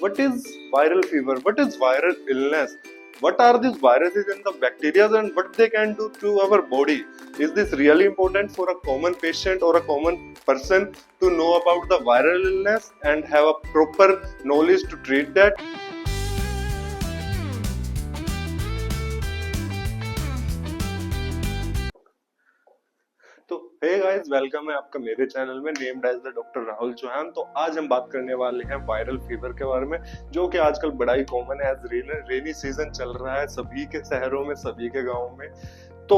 what is viral fever, what is viral illness, what are these viruses and the bacteria and what they can do to our body. Is this really important for a common patient or a common person to know about the viral illness and have a proper knowledge to treat that? तो hey guys, welcome है आपका मेरे channel में named as the doctor Rahul Chauhan. तो आज हम बात करने वाले हैं वायरल फीवर के बारे में, जो कि आजकल बड़ा ही कॉमन है। एज रेनी सीजन चल रहा है सभी के शहरों में, सभी के गाँव में। तो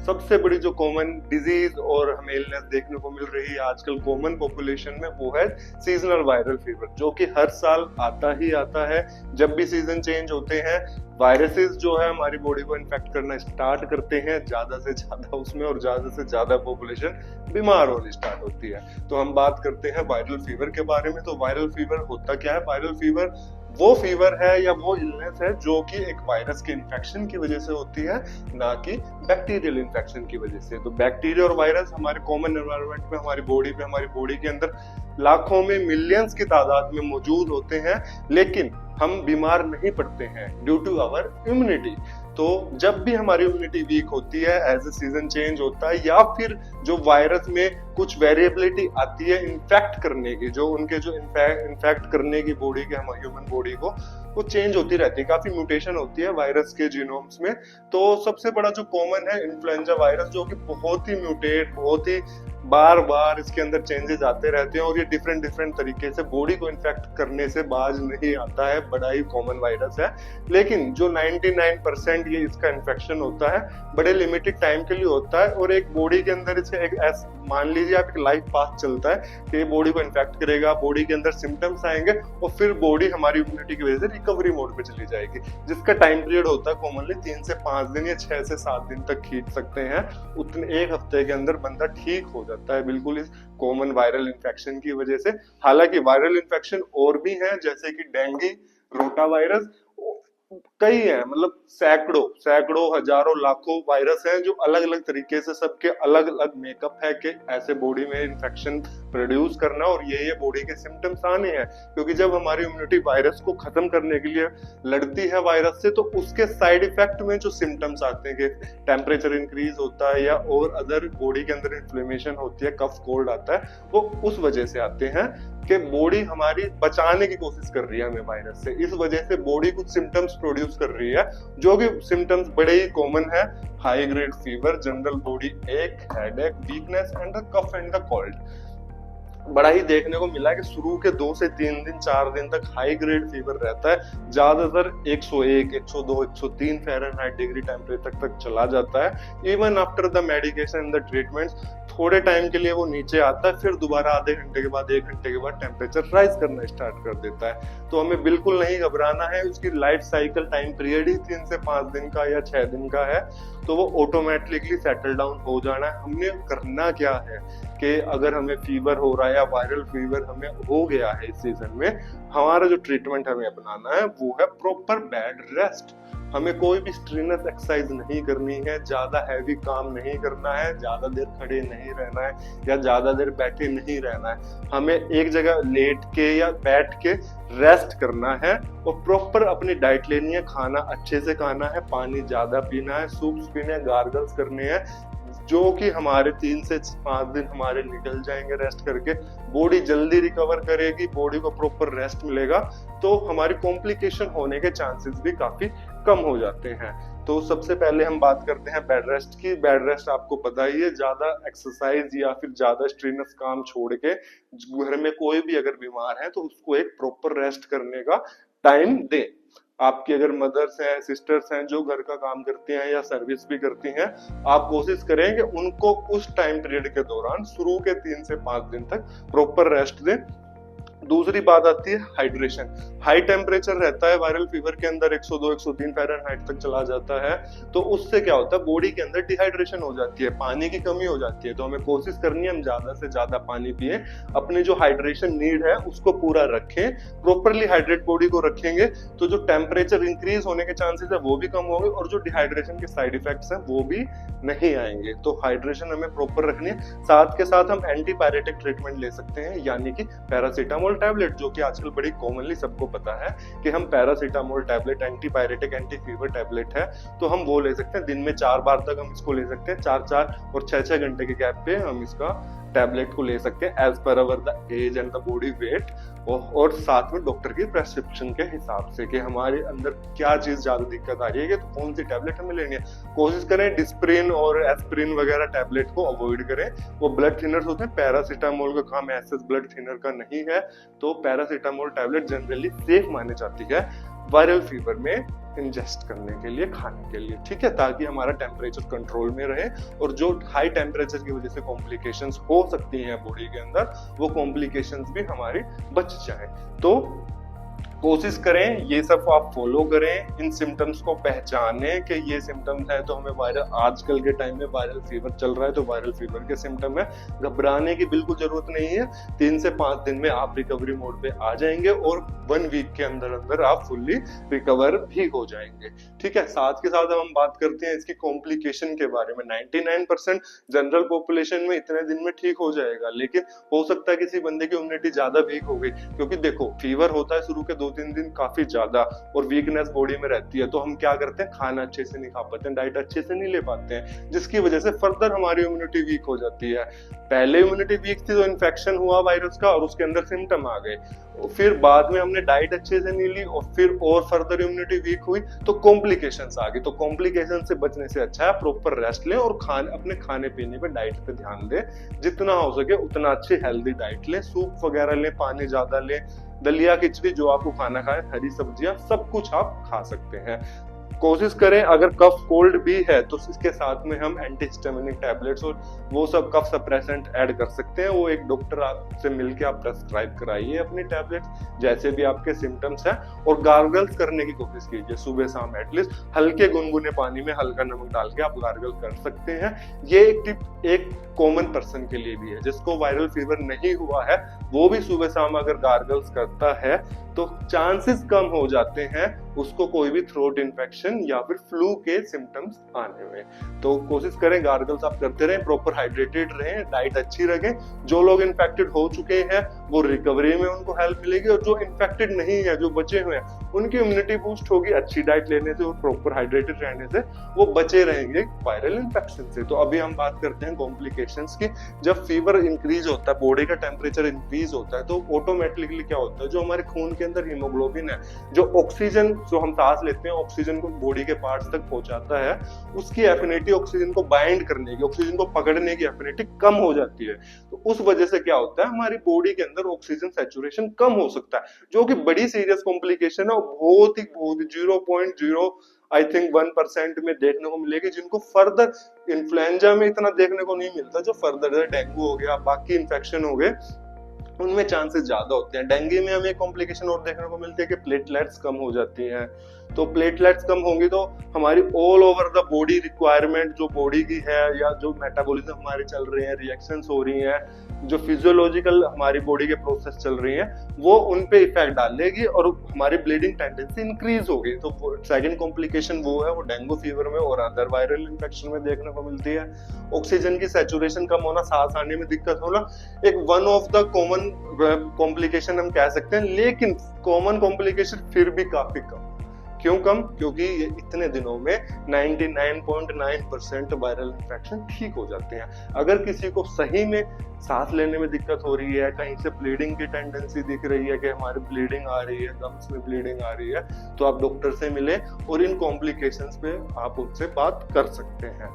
सबसे बड़ी जो कॉमन डिजीज और हमें इलनेस देखने को मिल रही है आजकल कॉमन पॉपुलेशन में, वो है सीजनल वायरल फीवर, जो कि हर साल आता ही आता है। जब भी सीजन चेंज होते हैं, वायरसेस जो है हमारी बॉडी को इन्फेक्ट करना स्टार्ट करते हैं ज्यादा से ज्यादा उसमें, और ज्यादा से ज्यादा पॉपुलेशन बीमार होनी स्टार्ट होती है। तो हम बात करते हैं वायरल फीवर के बारे में। तो वायरल फीवर होता क्या है? वायरल फीवर वो फीवर है या वो इलनेस है जो कि एक वायरस के इन्फेक्शन की वजह से होती है, ना कि बैक्टीरियल इन्फेक्शन की वजह से। तो बैक्टीरिया और वायरस हमारे कॉमन एनवायरनमेंट में, हमारी बॉडी के अंदर लाखों में, मिलियंस की तादाद में मौजूद होते हैं, लेकिन हम बीमार नहीं पड़ते हैं ड्यू टू आवर इम्यूनिटी। तो जब भी हमारी इम्यूनिटी वीक होती है, एज ए सीजन चेंज होता है, या फिर जो वायरस में कुछ वेरिएबिलिटी आती है इन्फेक्ट करने की, जो उनके जो इन्फेक्ट करने की बॉडी के, हमारी ह्यूमन बॉडी को, वो चेंज होती रहती है, काफी म्यूटेशन होती है वायरस के जीनोम्स में। तो सबसे बड़ा जो कॉमन है इन्फ्लुएंजा वायरस, जो कि बहुत ही म्यूटेट, बहुत ही बार इसके अंदर चेंजेस आते रहते हैं, और ये डिफरेंट तरीके से बॉडी को इन्फेक्ट करने से बाज नहीं आता है। बड़ा ही कॉमन वायरस है, लेकिन जो 99% ये इसका इन्फेक्शन होता है, बड़े लिमिटेड टाइम के लिए होता है, और एक बॉडी के अंदर इसे एक मान लीजिए आप एक लाइफ पाथ चलता है कि बॉडी को इन्फेक्ट करेगा, बॉडी के अंदर सिम्टम्स आएंगे, और फिर बॉडी हमारी इम्यूनिटी की वजह से रिकवरी मोड पे चली जाएगी, जिसका टाइम पीरियड होता है कॉमनली 3 से 5 दिन या 6 से 7 दिन तक खींच सकते हैं। उतने एक हफ्ते के अंदर बंदा ठीक हो जाता है बिल्कुल इस कॉमन वायरल इन्फेक्शन की वजह से। हालांकि वायरल इन्फेक्शन और भी हैं, जैसे कि डेंगू, रोटा वायरस, कई है, मतलब सैकड़ों हजारों लाखों वायरस हैं, जो अलग अलग तरीके से, सबके अलग अलग मेकअप है कि ऐसे बॉडी में इन्फेक्शन प्रोड्यूस करना और ये बॉडी के सिम्टम्स आने हैं। क्योंकि जब हमारी इम्यूनिटी वायरस को खत्म करने के लिए लड़ती है वायरस से, तो उसके साइड इफेक्ट में जो सिम्टम्स आते हैं कि टेम्परेचर इंक्रीज होता है या और अदर बॉडी के अंदर इन्फ्लेमेशन होती है, कफ कोल्ड आता है, वो उस वजह से आते हैं कि बॉडी हमारी बचाने की कोशिश कर रही है हमें वायरस से। इस वजह से बॉडी कुछ सिम्टम्स प्रोड्यूस कर रही है, जो कि सिम्टम्स बड़े ही कॉमन है। High grade fever, general body ache, headache, weakness and the cough and the cold. बड़ा ही देखने को मिला है कि शुरू के 2 से 3 दिन, 4 दिन तक हाई ग्रेड फीवर रहता है, ज्यादातर 101, 102, 103 फ़ारेनहाइट डिग्री टेम्परेचर तक चला जाता है। Even after the medication and the treatments, थोड़े टाइम के लिए वो नीचे आता है, फिर दोबारा आधे घंटे के बाद, 1 घंटे के बाद टेम्परेचर राइज करना स्टार्ट कर देता है। तो हमें बिल्कुल नहीं घबराना है, उसकी लाइफ साइकिल टाइम पीरियड ही 3 से 5 दिन का या 6 दिन का है, तो वो ऑटोमेटिकली सेटल डाउन हो जाना है। हमने करना क्या है कि अगर हमें फीवर हो रहा है या वायरल फीवर हमें हो गया है इस सीजन में, हमारा जो ट्रीटमेंट हमें अपनाना है वो है प्रॉपर बेड रेस्ट। हमें कोई भी स्ट्रेनस एक्सरसाइज नहीं करनी है, ज्यादा हैवी काम नहीं करना है, ज्यादा देर खड़े नहीं रहना है या ज्यादा देर बैठे नहीं रहना है। हमें एक जगह लेट के या बैठ के रेस्ट करना है, और प्रॉपर अपनी डाइट लेनी है, खाना अच्छे से खाना है, पानी ज्यादा पीना है, सूप्स पीने हैं, गार्गल्स करने हैं, जो कि हमारे 3 से 5 दिन हमारे निकल जाएंगे रेस्ट करके। बॉडी जल्दी रिकवर करेगी, बॉडी को प्रॉपर रेस्ट मिलेगा, तो हमारी कॉम्प्लिकेशन होने के चांसेस भी काफी कम हो जाते हैं। तो सबसे पहले हम बात करते हैं बेड रेस्ट की। बेड रेस्ट आपको पता ही है, ज्यादा एक्सरसाइज या फिर ज्यादा स्ट्रेनस काम छोड़ के घर में कोई भी अगर बीमार है तो उसको एक प्रॉपर रेस्ट करने का टाइम दे। आपकी अगर मदर्स हैं, सिस्टर्स हैं जो घर का काम करती हैं या सर्विस भी करती हैं, आप कोशिश करें कि उनको उस टाइम पीरियड के दौरान शुरू के 3 से 5 दिन तक प्रॉपर रेस्ट दें। दूसरी बात आती है हाइड्रेशन। हाई टेम्परेचर रहता है वायरल फीवर के अंदर, 102, 103 फ़ारेनहाइट तक चला जाता है, तो उससे क्या होता है, बॉडी के अंदर डिहाइड्रेशन हो जाती है, पानी की कमी हो जाती है। तो हमें कोशिश करनी है हम ज्यादा से ज्यादा पानी पिए, अपनी जो हाइड्रेशन नीड है उसको पूरा रखें, प्रॉपरली हाइड्रेट बॉडी को रखेंगे तो जो टेम्परेचर इंक्रीज होने के चांसेस है वो भी कम होंगे, और जो डिहाइड्रेशन के साइड इफेक्ट्स हैं वो भी नहीं आएंगे। तो हाइड्रेशन हमें प्रॉपर रखनी है। साथ के साथ हम एंटीपायरेटिक ट्रीटमेंट ले सकते हैं, यानी कि पैरासीटामोल टैबलेट, जो कि आजकल बड़ी कॉमनली सबको पता है कि हम paracetamol tablet, antipyretic anti fever tablet है, तो हम वो ले सकते हैं। दिन में 4 बार तक हम इसको ले सकते हैं, 4-4 और 6-6 घंटे के गैप पे हम इसका टैबलेट को ले सकते हैं as per our the age and the body weight, और साथ में डॉक्टर की प्रेस्क्रिप्शन के हिसाब से कि हमारे अंदर क्या चीज ज्यादा दिक्कत आ रही है, तो कौन सी टैबलेट हमें लेनी है। कोशिश करें डिस्प्रिन और एस्प्रिन वगैरह टैबलेट को अवॉइड करें, वो ब्लड थिनर्स होते हैं। पैरासीटामोल का काम एसएस ब्लड थिनर का नहीं है, तो पैरासीटामोल टैबलेट जनरली सेफ मानी जाती है वायरल फीवर में इंजेस्ट करने के लिए, खाने के लिए, ठीक है, ताकि हमारा टेम्परेचर कंट्रोल में रहे और जो हाई टेम्परेचर की वजह से कॉम्प्लिकेशंस हो सकती हैं बॉडी के अंदर, वो कॉम्प्लिकेशंस भी हमारी बच जाए। तो कोशिश करें ये सब आप फॉलो करें, इन सिम्टम्स को पहचानें कि ये सिम्टम्स है तो हमें वायरल, आजकल के टाइम में वायरल फीवर चल रहा है तो वायरल फीवर के सिम्टम है, घबराने की बिल्कुल जरूरत नहीं है। 3 से 5 दिन में आप रिकवरी मोड पे आ जाएंगे और 1 वीक के अंदर अंदर आप फुल्ली रिकवर भी हो जाएंगे, ठीक है। साथ के साथ हम बात करते हैं इसकी कॉम्प्लिकेशन के बारे में। 99% जनरल पॉपुलेशन में इतने दिन में ठीक हो जाएगा, लेकिन हो सकता है किसी बंदे की इम्यूनिटी ज्यादा वीक हो गई, क्योंकि देखो फीवर होता है शुरू के 2-3 दिन काफी ज्यादा और वीकनेस बॉडी में रहती है, तो हम क्या करते हैं, खाना अच्छे से नहीं खा पाते हैं, डाइट अच्छे से नहीं ले पाते हैं, जिसकी वजह से फर्दर हमारी इम्यूनिटी वीक हो जाती है। पहले इम्यूनिटी वीक थी तो इन्फेक्शन हुआ वायरस का और उसके अंदर सिम्टम आ गए, फिर बाद में हमने डाइट अच्छे से नहीं ली और फिर और फर्दर इम्यूनिटी वीक हुई तो कॉम्प्लिकेशंस आ गई। तो कॉम्प्लिकेशन से बचने से अच्छा है प्रॉपर रेस्ट लें और अपने खाने पीने पे, डाइट पे ध्यान दें, जितना हो सके उतना अच्छी हेल्दी डाइट लें, सूप वगैरह लें, पानी ज्यादा लें, दलिया खिचड़ी जो आपको खाना खाए, हरी सब्जियां, सब कुछ आप खा सकते हैं। कोशिश करें अगर कफ कोल्ड भी है तो इसके साथ में हम एंटीहिस्टामिनिक टैबलेट्स और वो सब कफ सप्रेसेंट ऐड कर सकते हैं, वो एक डॉक्टर से मिलके आप प्रेस्क्राइब कराइए अपनी टैबलेट्स जैसे भी आपके सिम्टम्स हैं, और गार्गल्स करने की कोशिश कीजिए सुबह शाम, एटलीस्ट हल्के गुनगुने पानी में हल्का नमक डाल के आप गार्गल कर सकते हैं। ये एक टिप एक कॉमन पर्सन के लिए भी है, जिसको वायरल फीवर नहीं हुआ है वो भी सुबह शाम अगर गार्गल्स करता है तो चांसेस कम हो जाते हैं उसको कोई भी थ्रोट इन्फेक्शन या फिर फ्लू के सिम्टम्स आने में। तो कोशिश करें गार्गल्स आप करते रहें, प्रॉपर हाइड्रेटेड रहें, डाइट अच्छी रखें। जो लोग इन्फेक्टेड हो चुके हैं वो रिकवरी में उनको हेल्प मिलेगी, और जो इन्फेक्टेड नहीं है, जो बचे हुए हैं, उनकी इम्यूनिटी बूस्ट होगी अच्छी डाइट लेने से और प्रॉपर हाइड्रेटेड रहने से, वो बचे रहेंगे वायरल इन्फेक्शन से। तो अभी हम बात करते हैं कॉम्प्लिकेशंस की। जब फीवर इंक्रीज होता है, बॉडी का टेम्परेचर इंक्रीज होता है, तो ऑटोमेटिकली क्या होता है, जो हमारे खून के अंदर हीमोग्लोबिन है, जो ऑक्सीजन जो हम सांस लेते हैं ऑक्सीजन को बॉडी के पार्ट्स तक पहुंचाता है, उसकी एफिनिटी ऑक्सीजन को बाइंड करने की, ऑक्सीजन को पकड़ने की एफिनिटी कम हो जाती है। तो उस वजह से क्या होता है, हमारी बॉडी के अंदर ऑक्सीजन सैचुरेशन कम हो सकता है, जो कि बड़ी सीरियस कॉम्प्लिकेशन है और बहुत ही 0.0 आई थिंक 1% में देखने को मिलेगी, जिनको फर्दर इन्फ्लुएंजा में इतना देखने को नहीं मिलता, जो फर्दर डेंगू हो गया, बाकी इन्फेक्शन हो गए, उनमें चांसेस ज्यादा होते हैं। डेंगू में हमें कॉम्प्लिकेशन और देखने को मिलती है कि प्लेटलेट्स कम हो जाती हैं। तो प्लेटलेट्स कम होंगी तो हमारी all over the body requirement जो बॉडी की है, या जो मेटाबॉलिज्म हमारी चल रही है, रिएक्शंस हो रही हैं, जो फिजियोलॉजिकल हमारी बॉडी के प्रोसेस चल रही हैं, वो उन पे इफेक्ट डालेगी और हमारी ब्लीडिंग टेंडेंसी इंक्रीज होगी। तो सेकंड कॉम्प्लिकेशन वो है, वो डेंगू फीवर में और अदर वायरल इन्फेक्शन में देखने को मिलती है। ऑक्सीजन की सैचुरेशन कम होना, सांस आने में दिक्कत होना, एक one of the common complication हम कह सकते हैं, लेकिन कॉमन कॉम्प्लिकेशन फिर भी काफी कम। क्यों कम? क्योंकि ये इतने दिनों में 99.9% वायरल इन्फेक्शन ठीक हो जाते हैं। अगर किसी को सही में सांस लेने में दिक्कत हो रही है, कहीं से ब्लीडिंग की टेंडेंसी दिख रही है कि हमारी ब्लीडिंग आ रही है, गम्स में ब्लीडिंग आ रही है, तो आप डॉक्टर से मिले और इन कॉम्प्लिकेशंस पे आप उनसे बात कर सकते हैं।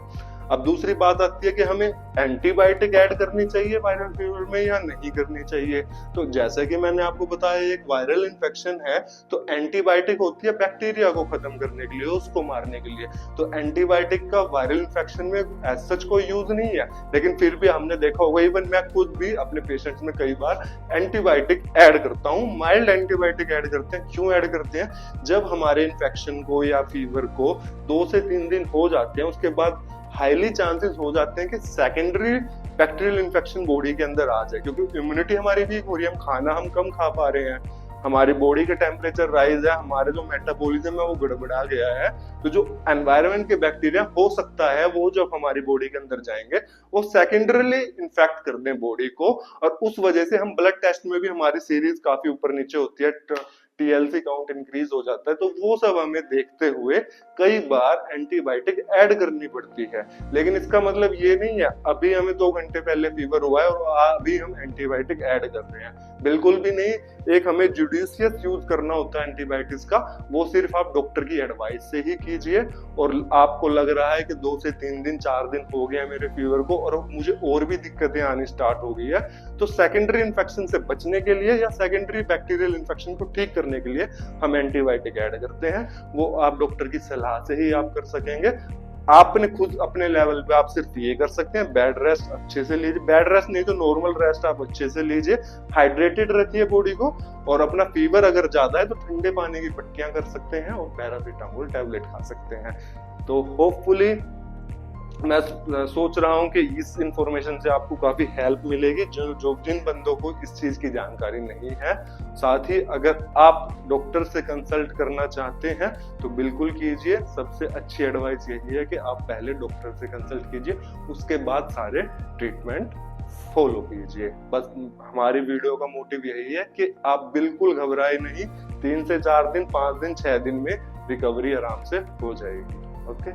अब दूसरी बात आती है कि हमें एंटीबायोटिक ऐड करनी चाहिए वायरल फीवर में या नहीं करनी चाहिए। तो जैसे कि मैंने आपको बताया, एक वायरल इन्फेक्शन है तो एंटीबायोटिक होती है बैक्टीरिया को खत्म करने के लिए, उसको मारने के लिए। तो एंटीबायोटिक का वायरल इन्फेक्शन में एज सच कोई यूज नहीं है, लेकिन फिर भी हमने देखा होगा, इवन मैं खुद भी अपने पेशेंट्स में कई बार एंटीबायोटिक ऐड करता हूँ। माइल्ड एंटीबायोटिक ऐड करते हैं। क्यों ऐड करते हैं? जब हमारे इन्फेक्शन को या फीवर को 2 से 3 दिन हो जाते हैं, उसके बाद हाईली चांसेस हो जाते हैं कि सेकेंडरी बैक्टीरियल इन्फेक्शन बॉडी के अंदर आ जाए, क्योंकि इम्यूनिटी हमारी वीक हो रही है, हम खाना कम खा पा रहे हैं, हमारी बॉडी का टेम्परेचर राइज है, हमारे जो मेटाबॉलिज्म है वो गड़बड़ा गया है, तो जो एनवायरनमेंट के बैक्टीरिया हो सकता है वो जब हमारी बॉडी के अंदर जाएंगे वो सेकेंडरीली इन्फेक्ट कर दें बॉडी को, और उस वजह से हम ब्लड टेस्ट में भी हमारी सीरीज काफी ऊपर नीचे होती है, टीएलसी काउंट इंक्रीज हो जाता है, तो वो सब हमें देखते हुए कई बार एंटीबायोटिक ऐड करनी पड़ती है। लेकिन इसका मतलब ये नहीं है अभी हमें 2 घंटे पहले फीवर हुआ है और अभी हम एंटीबायोटिक ऐड कर रहे हैं, बिल्कुल भी नहीं। एक हमें जुडिशियस यूज करना होता है एंटीबायोटिक्स का, वो सिर्फ आप डॉक्टर की एडवाइस से ही कीजिए। और आपको लग रहा है कि 2 से 3 दिन 4 दिन हो गया मेरे फीवर को और मुझे और भी दिक्कतें आनी स्टार्ट हो गई है, तो सेकेंडरी इन्फेक्शन से बचने के लिए या सेकेंडरी बैक्टीरियल इन्फेक्शन को ठीक करने के लिए हम एंटीबायोटिक ऐड करते हैं। वो आप डॉक्टर की सलाह से ही आप कर सकेंगे। आपने खुद अपने लेवल पे आप सिर्फ ये कर सकते हैं, बेड रेस्ट अच्छे से लीजिए, बेड रेस्ट नहीं तो नॉर्मल रेस्ट आप अच्छे से लीजिए, हाइड्रेटेड रखिए बॉडी को, और अपना फीवर अगर ज्यादा है तो ठंडे पानी की पट्टियां कर सकते हैं और पैरासीटामोल टैबलेट खा सकते हैं। तो होपफुली मैं सोच रहा हूँ कि इस इंफॉर्मेशन से आपको काफी हेल्प मिलेगी जो जिन बंदों को इस चीज की जानकारी नहीं है। साथ ही अगर आप डॉक्टर से कंसल्ट करना चाहते हैं तो बिल्कुल कीजिए, सबसे अच्छी एडवाइस यही है कि आप पहले डॉक्टर से कंसल्ट कीजिए, उसके बाद सारे ट्रीटमेंट फॉलो कीजिए। बस हमारी वीडियो का मोटिव यही है कि आप बिल्कुल घबराए नहीं, 3 से 4 दिन 5 दिन 6 दिन में रिकवरी आराम से हो जाएगी। ओके।